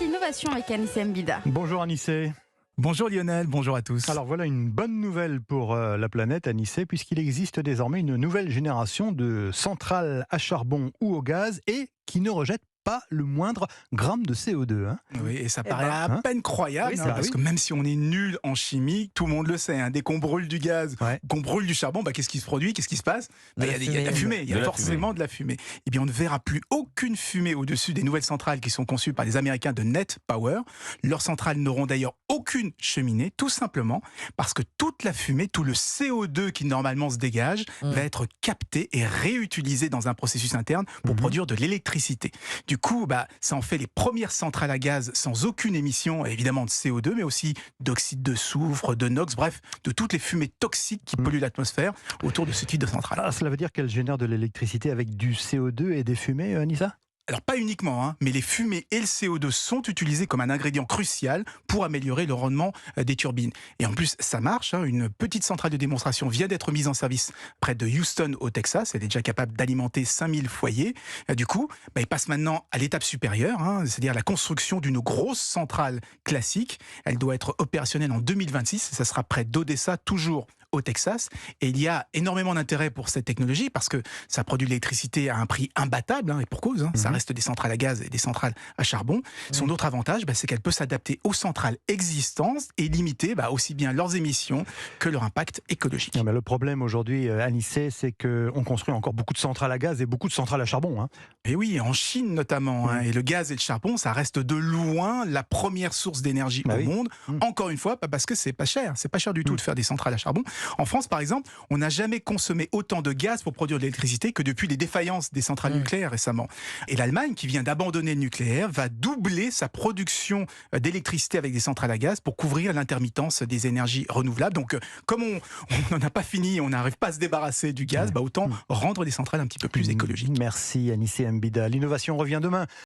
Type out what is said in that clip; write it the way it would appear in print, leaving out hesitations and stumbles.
innovation avec Anissé Mbida. Bonjour Anissé. Bonjour Lionel, bonjour à tous. Alors voilà une bonne nouvelle pour la planète Anissé, puisqu'il existe désormais une nouvelle génération de centrales à charbon ou au gaz et qui ne rejettent pas le moindre gramme de CO2. Oui, et ça paraît à peine croyable, Oui, parce que même si on est nul en chimie, tout le monde le sait, dès qu'on brûle du gaz, qu'on brûle du charbon, qu'est-ce qui se produit, qu'est-ce qui se passe? Il y a de la fumée, il y a forcément de la fumée. Eh bien, on ne verra plus aucune fumée au-dessus des nouvelles centrales qui sont conçues par les Américains de Net Power. Leurs centrales n'auront d'ailleurs aucune cheminée, tout simplement parce que toute la fumée, tout le CO2 qui normalement se dégage, va être capté et réutilisé dans un processus interne pour produire de l'électricité. Du coup, ça en fait les premières centrales à gaz sans aucune émission, évidemment de CO2, mais aussi d'oxyde de soufre, de NOx, bref, de toutes les fumées toxiques qui polluent l'atmosphère autour de ce type de centrale. Ah, cela veut dire qu'elle génère de l'électricité avec du CO2 et des fumées, Anissa ? Alors pas uniquement, mais les fumées et le CO2 sont utilisés comme un ingrédient crucial pour améliorer le rendement des turbines. Et en plus, ça marche. Une petite centrale de démonstration vient d'être mise en service près de Houston au Texas. Elle est déjà capable d'alimenter 5000 foyers. Du coup, il passe maintenant à l'étape supérieure, c'est-à-dire la construction d'une grosse centrale classique. Elle doit être opérationnelle en 2026. Ça sera près d'Odessa, toujours au Texas. Et il y a énormément d'intérêt pour cette technologie parce que ça produit de l'électricité à un prix imbattable, et pour cause. Ça reste des centrales à gaz et des centrales à charbon. Son autre avantage, c'est qu'elle peut s'adapter aux centrales existantes et limiter aussi bien leurs émissions que leur impact écologique. Non, mais le problème aujourd'hui, Anissé, c'est qu'on construit encore beaucoup de centrales à gaz et beaucoup de centrales à charbon. Et oui, en Chine notamment. Et le gaz et le charbon, ça reste de loin la première source d'énergie au monde. Encore une fois, parce que c'est pas cher. C'est pas cher du tout de faire des centrales à charbon. En France, par exemple, on n'a jamais consommé autant de gaz pour produire de l'électricité que depuis les défaillances des centrales nucléaires récemment. Et l'Allemagne, qui vient d'abandonner le nucléaire, va doubler sa production d'électricité avec des centrales à gaz pour couvrir l'intermittence des énergies renouvelables. Donc, comme on n'en a pas fini, on n'arrive pas à se débarrasser du gaz, autant rendre les centrales un petit peu plus écologiques. Merci Anissé Mbida. L'innovation revient demain.